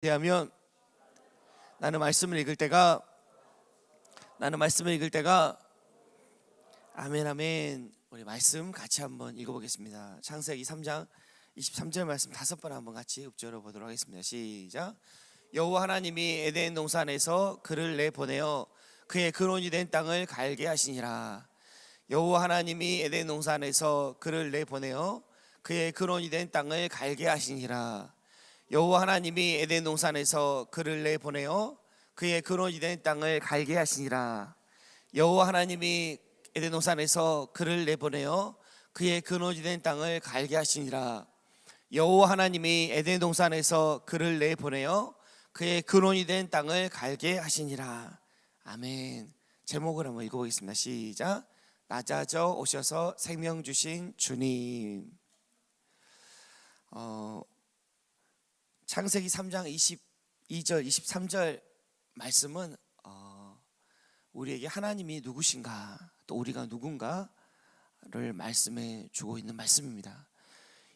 대하면 나는 말씀을 읽을 때가 아멘 아멘. 우리 말씀 같이 한번 읽어보겠습니다. 창세기 3장 23절 말씀 5번 한번 같이 읊조려 보도록 하겠습니다. 시작. 여호와 하나님이 에덴 동산에서 그를 내보내어 그의 근원이 된 땅을 갈게 하시니라. 여호와 하나님이 에덴 동산에서 그를 내보내어 그의 근원이 된 땅을 갈게 하시니라. 여호와 하나님이 에덴 동산에서 그를 내보내어 그의 근원이 된 땅을 갈게 하시니라. 여호와 하나님이 에덴 동산에서 그를 내보내어 그의 근원이 된 땅을 갈게 하시니라. 여호와 하나님이 에덴 동산에서 그를 내보내어 그의 근원이 된 땅을 갈게 하시니라. 아멘. 제목을 한번 읽어보겠습니다. 시작. 낮아져 오셔서 생명 주신 주님. 창세기 3장 22절 23절 말씀은 우리에게 하나님이 누구신가, 또 우리가 누군가를 말씀해 주고 있는 말씀입니다.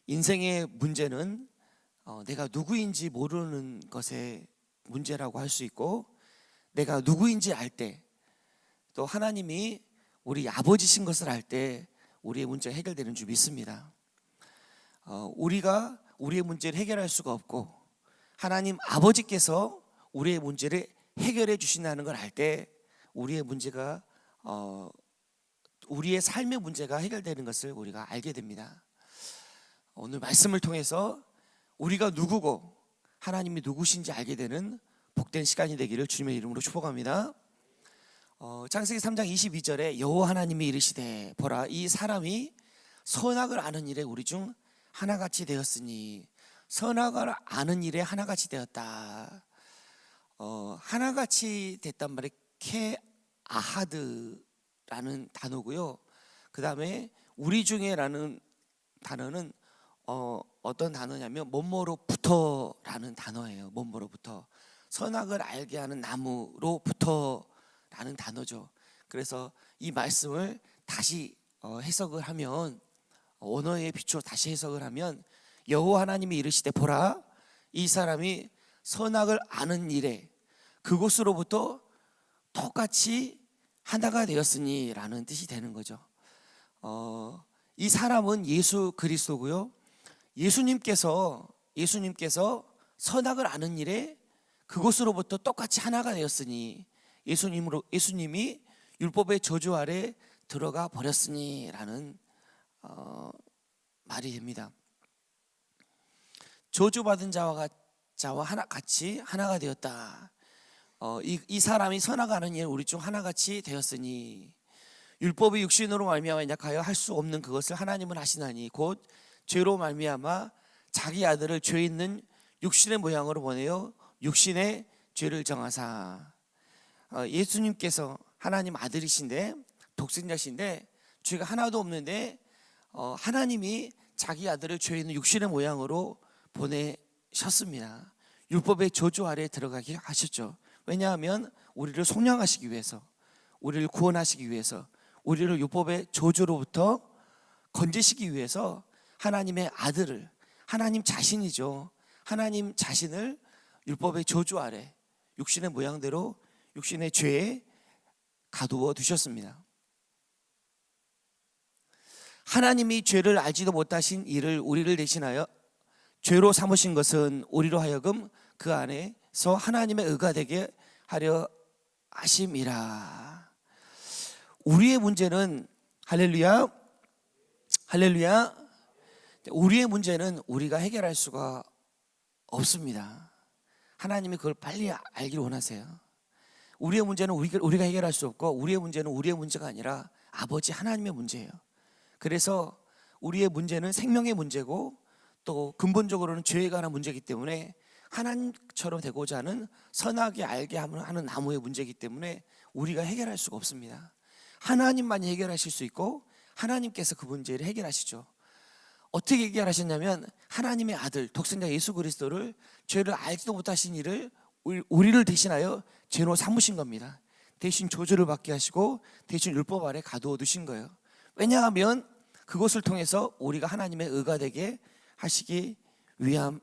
인생의 문제는 내가 누구인지 모르는 것의 문제라고 할 수 있고, 내가 누구인지 알 때, 또 하나님이 우리 아버지신 것을 알 때 우리의 문제가 해결되는 줄 믿습니다. 우리가 우리의 문제를 해결할 수가 없고 하나님 아버지께서 우리의 문제를 해결해 주신다는 걸 알 때 우리의 문제가 우리의 삶의 문제가 해결되는 것을 우리가 알게 됩니다. 오늘 말씀을 통해서 우리가 누구고 하나님이 누구신지 알게 되는 복된 시간이 되기를 주님의 이름으로 축복합니다. 창세기 3장 22절에 여호와 하나님이 이르시되 보라, 이 사람이 선악을 아는 일에 우리 중 하나같이 되었으니, 선악을 아는 일에 하나같이 되었다. 하나같이 됐단 말이 케아하드라는 단어고요. 그 다음에 우리 중에라는 단어는 어떤 단어냐면 뭐뭐로부터라는 단어예요. 뭐뭐로부터, 선악을 알게 하는 나무로부터라는 단어죠. 그래서 이 말씀을 다시 해석을 하면, 언어의 빛으로 다시 해석을 하면, 여호와 하나님이 이르시되 보라, 이 사람이 선악을 아는 일에 그곳으로부터 똑같이 하나가 되었으니 라는 뜻이 되는 거죠. 이 사람은 예수 그리스도고요. 예수님께서 선악을 아는 일에 그곳으로부터 똑같이 하나가 되었으니, 예수님이 율법의 저주 아래 들어가 버렸으니 라는 말이 됩니다. 저주받은 자와 같이 하나가 되었다. 이 사람이 선악하는 일 우리 중 하나같이 되었으니, 율법이 육신으로 말미암아 연약하여 할 수 없는 그것을 하나님은 하시나니 곧 죄로 말미암아 자기 아들을 죄 있는 육신의 모양으로 보내어 육신의 죄를 정하사. 예수님께서 하나님 아들이신데, 독생자신데 죄가 하나도 없는데 하나님이 자기 아들을 죄 있는 육신의 모양으로 보내셨습니다. 율법의 저주 아래에 들어가게 하셨죠. 왜냐하면 우리를 속량하시기 위해서, 우리를 구원하시기 위해서, 우리를 율법의 저주로부터 건지시기 위해서 하나님의 아들을, 하나님 자신이죠, 하나님 자신을 율법의 저주 아래 육신의 모양대로 육신의 죄에 가두어 두셨습니다. 하나님이 죄를 알지도 못하신 이를 우리를 대신하여 죄로 삼으신 것은 우리로 하여금 그 안에서 하나님의 의가 되게 하려 하심이라. 우리의 문제는, 할렐루야, 우리의 문제는 우리가 해결할 수가 없습니다. 하나님이 그걸 빨리 알기를 원하세요. 우리의 문제는 우리가 해결할 수 없고, 우리의 문제는 우리의 문제가 아니라 아버지 하나님의 문제예요. 그래서 우리의 문제는 생명의 문제고, 또 근본적으로는 죄에 관한 문제이기 때문에, 하나님처럼 되고자 하는 선하게 알게 하는 나무의 문제이기 때문에 우리가 해결할 수가 없습니다. 하나님만이 해결하실 수 있고, 하나님께서 그 문제를 해결하시죠. 어떻게 해결하셨냐면, 하나님의 아들 독생자 예수 그리스도를 죄를 알지도 못하신 이를 우리를 대신하여 죄로 삼으신 겁니다. 대신 저주를 받게 하시고 대신 율법 아래 가두어 두신 거예요. 왜냐하면 그것을 통해서 우리가 하나님의 의가 되게 하시기 위함입니다.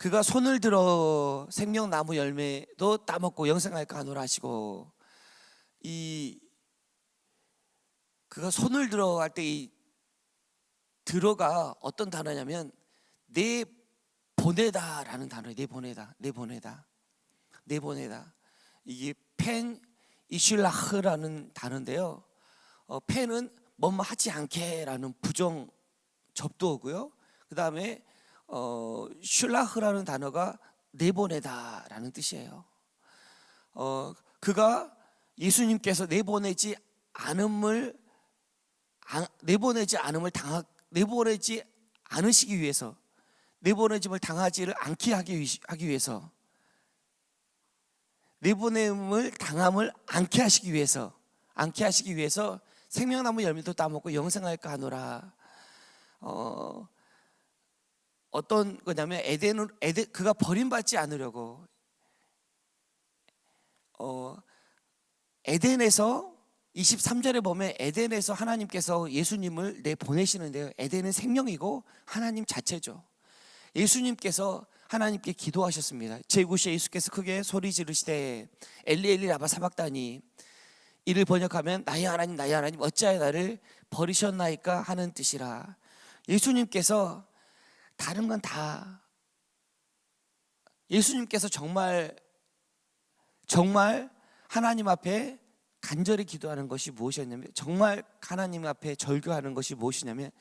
그가 손을 들어 생명나무 열매도 따먹고 영생할까 하노라 하시고, 이 그가 손을 들어 할 때 이 들어가 어떤 단어냐면 내 보내다라는 단어예요. 내 보내다. 이게 펜 이슐라흐라는 단어인데요. 펜은 뭐뭐 하지 않게라는 부정 접두어고요. 그 다음에 슐라흐라는 단어가 내보내다라는 뜻이에요. 그가 예수님께서 내보내지 않으시기 위해서, 내보내짐을 당하지를 않게 하기 위해서, 내보냄을 당함을 않게 하시기 위해서 생명나무 열매도 따먹고 영생할까 하노라. 어떤 거냐면 그가 버림받지 않으려고, 에덴에서 23절에 보면 에덴에서 하나님께서 예수님을 내보내시는데요. 에덴은 생명이고 하나님 자체죠. 예수님께서 하나님께 기도하셨습니다. 제9시에 예수께서 크게 소리 지르시되 엘리 엘리 라마 사박다니, 이를 번역하면 나의 하나님 나의 하나님 어찌하여 나를 버리셨나이까 하는 뜻이라. 예수님께서 다른 건 다, 예수님께서 정말 하나님 앞에 간절히 기도하는 것이 무엇이었냐면, 정말 하나님 앞에 절규하는 것이 무엇이냐면,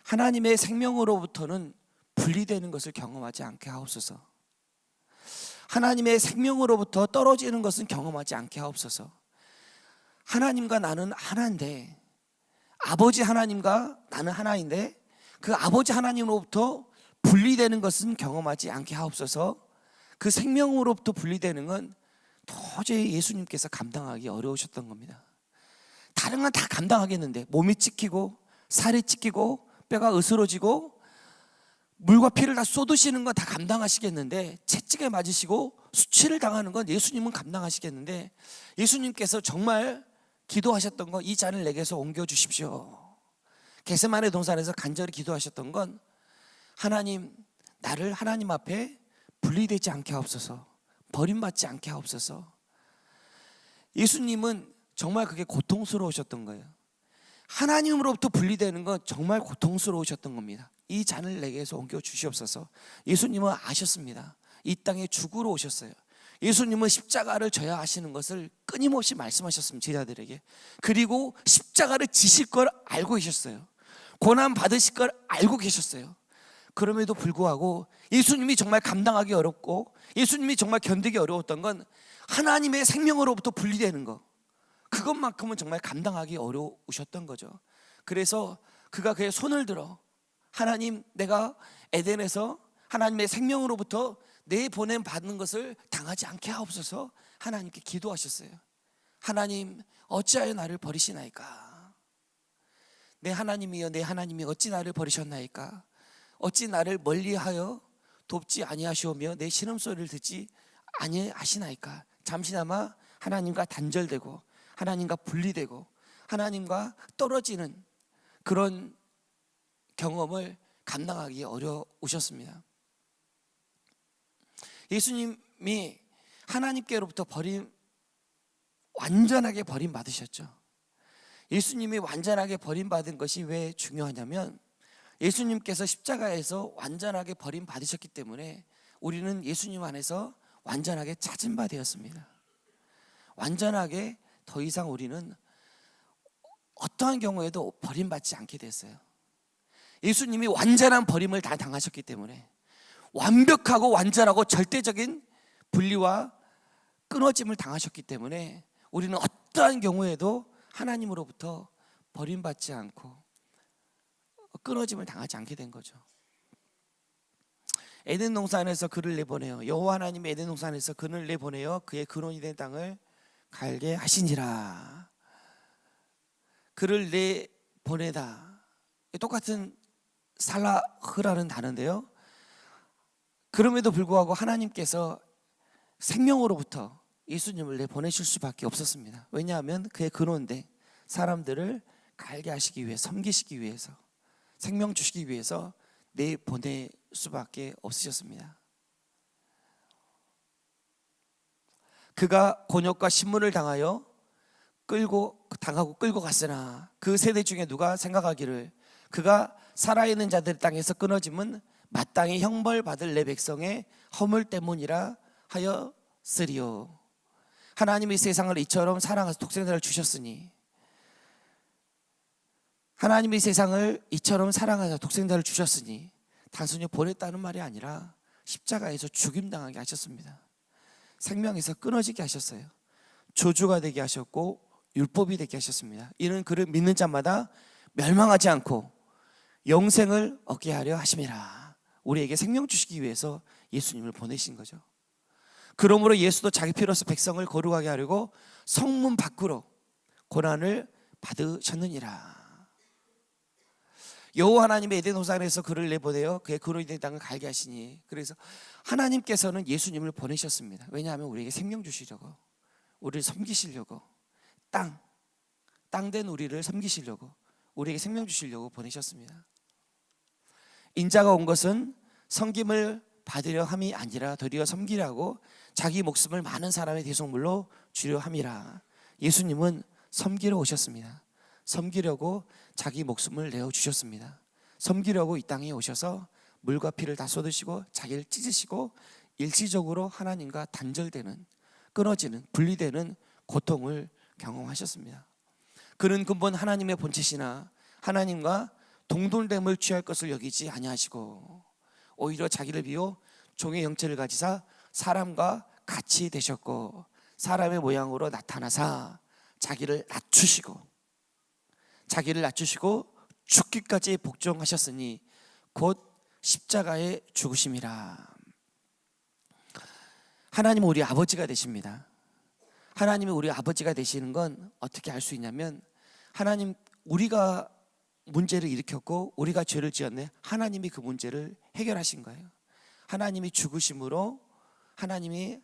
하나님의 생명으로부터는 분리되는 것을 경험하지 않게 하옵소서. 하나님의 생명으로부터 떨어지는 것은 경험하지 않게 하옵소서. 하나님과 나는 하나인데, 아버지 하나님과 나는 하나인데, 그 아버지 하나님으로부터 분리되는 것은 경험하지 않게 하옵소서. 그 생명으로부터 분리되는 건 도저히 예수님께서 감당하기 어려우셨던 겁니다. 다른 건 다 감당하겠는데, 몸이 찢기고 살이 찢기고 뼈가 으스러지고 물과 피를 다 쏟으시는 건 다 감당하시겠는데, 채찍에 맞으시고 수치를 당하는 건 예수님은 감당하시겠는데, 예수님께서 정말 기도하셨던 건 이 잔을 내게서 옮겨주십시오. 겟세마네 동산에서 간절히 기도하셨던 건, 하나님, 나를 하나님 앞에 분리되지 않게 하옵소서, 버림받지 않게 하옵소서. 예수님은 정말 그게 고통스러우셨던 거예요. 하나님으로부터 분리되는 건 정말 고통스러우셨던 겁니다. 이 잔을 내게서 옮겨 주시옵소서. 예수님은 아셨습니다. 이 땅에 죽으러 오셨어요. 예수님은 십자가를 져야 하시는 것을 끊임없이 말씀하셨습니다, 제자들에게. 그리고 십자가를 지실 걸 알고 계셨어요. 고난 받으실 걸 알고 계셨어요. 그럼에도 불구하고 예수님이 정말 감당하기 어렵고, 예수님이 정말 견디기 어려웠던 건 하나님의 생명으로부터 분리되는 거, 그것만큼은 정말 감당하기 어려우셨던 거죠. 그래서 그가 그의 손을 들어, 하나님, 내가 에덴에서 하나님의 생명으로부터 내 보냄 받는 것을 당하지 않게 하옵소서 하나님께 기도하셨어요. 하나님, 어찌하여 나를 버리시나이까? 내 하나님이여, 내 하나님이 어찌 나를 버리셨나이까? 어찌 나를 멀리하여 돕지 아니하시오며 내 신음소리를 듣지 아니하시나이까? 잠시나마 하나님과 단절되고 하나님과 분리되고 하나님과 떨어지는 그런 경험을 감당하기 어려우셨습니다. 예수님이 하나님께로부터 완전하게 버림받으셨죠. 예수님이 완전하게 버림받은 것이 왜 중요하냐면, 예수님께서 십자가에서 완전하게 버림받으셨기 때문에 우리는 예수님 안에서 완전하게 찾은 바 되었습니다. 완전하게 더 이상 우리는 어떠한 경우에도 버림받지 않게 됐어요. 예수님이 완전한 버림을 다 당하셨기 때문에, 완벽하고 완전하고 절대적인 분리와 끊어짐을 당하셨기 때문에 우리는 어떠한 경우에도 하나님으로부터 버림받지 않고 끊어짐을 당하지 않게 된 거죠. 에덴 동산에서 그를 내보내어, 여호와 하나님이 에덴 동산에서 그를 내보내어 그의 근원이 된 땅을 갈게 하시니라. 그를 내보내다, 똑같은 살라흐라는 단어인데요. 그럼에도 불구하고 하나님께서 생명으로부터 예수님을 내보내실 수밖에 없었습니다. 왜냐하면 그의 근원인데 사람들을 갈게 하시기 위해, 섬기시기 위해서, 생명 주시기 위해서 내보낼 수밖에 없으셨습니다. 그가 곤욕과 신문을 끌고 갔으나 그 세대 중에 누가 생각하기를 그가 살아있는 자들 땅에서 끊어짐은 마땅히 형벌받을 내 백성의 허물 때문이라 하였으리요. 하나님이 세상을 이처럼 사랑하사 독생자를 주셨으니, 하나님이 세상을 이처럼 사랑하사 독생자를 주셨으니 단순히 보냈다는 말이 아니라 십자가에서 죽임당하게 하셨습니다. 생명에서 끊어지게 하셨어요. 저주가 되게 하셨고 율법이 되게 하셨습니다. 이는 그를 믿는 자마다 멸망하지 않고 영생을 얻게 하려 하심이라. 우리에게 생명 주시기 위해서 예수님을 보내신 거죠. 그러므로 예수도 자기 피로서 백성을 거룩하게 하려고 성문 밖으로 고난을 받으셨느니라. 여호와 하나님의 에덴 동산에서 그를 내보내어 그의 그로 인된 땅을 갈게 하시니, 그래서 하나님께서는 예수님을 보내셨습니다. 왜냐하면 우리에게 생명 주시려고, 우리를 섬기시려고, 땅된 우리를 섬기시려고, 우리에게 생명 주시려고 보내셨습니다. 인자가 온 것은 섬김을 받으려 함이 아니라 도리어 섬기라고 자기 목숨을 많은 사람의 대속물로 주려 함이라. 예수님은 섬기러 오셨습니다. 섬기려고 자기 목숨을 내어주셨습니다. 섬기려고 이 땅에 오셔서 물과 피를 다 쏟으시고 자기를 찢으시고 일시적으로 하나님과 단절되는, 끊어지는, 분리되는 고통을 경험하셨습니다. 그는 근본 하나님의 본체시나 하나님과 동등됨을 취할 것을 여기지 아니하시고 오히려 자기를 비워 종의 형체를 가지사 사람과 같이 되셨고 사람의 모양으로 나타나사 자기를 낮추시고 죽기까지 복종하셨으니 곧 십자가의 죽으심이라. 하나님은 우리 아버지가 되십니다. 하나님이 우리 아버지가 되시는 건 어떻게 알 수 있냐면, 하나님, 우리가 문제를 일으켰고 우리가 죄를 지었네, 하나님이 그 문제를 해결하신 거예요. 하나님이 죽으심으로 하나님이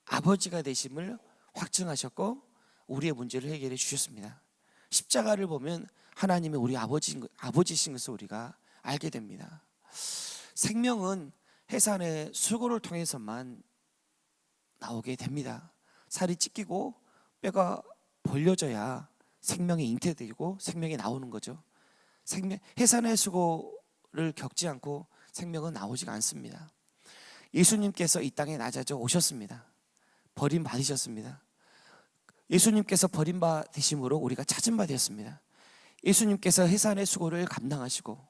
아버지가 되심을 확증하셨고 우리의 문제를 해결해 주셨습니다. 십자가를 보면 하나님이 우리 아버지신 것을 우리가 알게 됩니다. 생명은 해산의 수고를 통해서만 나오게 됩니다. 살이 찢기고 뼈가 벌려져야 생명이 잉태되고 생명이 나오는 거죠. 해산의 수고를 겪지 않고 생명은 나오지가 않습니다. 예수님께서 이 땅에 낮아져 오셨습니다. 버림받으셨습니다. 예수님께서 버림받으심으로 우리가 찾은 바 되었습니다. 예수님께서 해산의 수고를 감당하시고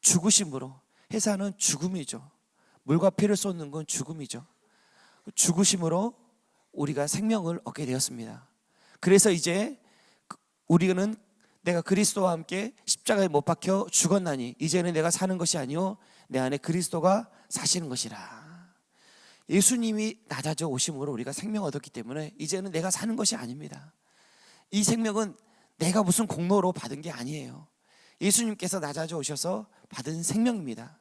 죽으심으로, 해산은 죽음이죠. 물과 피를 쏟는 건 죽음이죠. 죽으심으로 우리가 생명을 얻게 되었습니다. 그래서 이제 우리는 내가 그리스도와 함께 십자가에 못 박혀 죽었나니 이제는 내가 사는 것이 아니요 내 안에 그리스도가 사시는 것이라. 예수님이 낮아져 오심으로 우리가 생명을 얻었기 때문에 이제는 내가 사는 것이 아닙니다. 이 생명은 내가 무슨 공로로 받은 게 아니에요. 예수님께서 낮아져 오셔서 받은 생명입니다.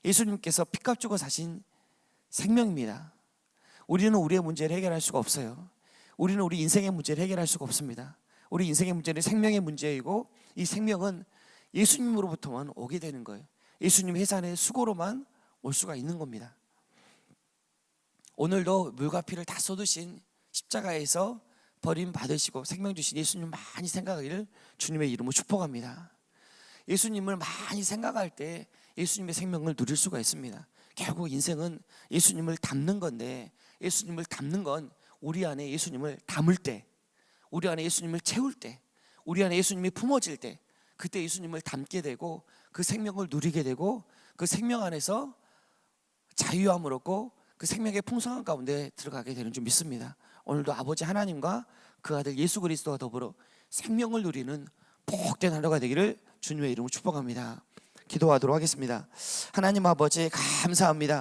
예수님께서 피값 주고 사신 생명입니다. 우리는 우리의 문제를 해결할 수가 없어요. 우리는 우리 인생의 문제를 해결할 수가 없습니다. 우리 인생의 문제는 생명의 문제이고 이 생명은 예수님으로부터만 오게 되는 거예요. 예수님의 해산의 수고로만 올 수가 있는 겁니다. 오늘도 물과 피를 다 쏟으신 십자가에서 버림받으시고 생명 주신 예수님 많이 생각하기를 주님의 이름으로 축복합니다. 예수님을 많이 생각할 때 예수님의 생명을 누릴 수가 있습니다. 결국 인생은 예수님을 담는 건데, 예수님을 담는 건 우리 안에 예수님을 담을 때, 우리 안에 예수님을 채울 때, 우리 안에 예수님이 품어질 때, 그때 예수님을 담게 되고 그 생명을 누리게 되고 그 생명 안에서 자유함을 얻고 그 생명의 풍성한 가운데 들어가게 되는 줄 믿습니다. 오늘도 아버지 하나님과 그 아들 예수 그리스도와 더불어 생명을 누리는 복된 하루가 되기를 주님의 이름으로 축복합니다. 기도하도록 하겠습니다. 하나님 아버지 감사합니다.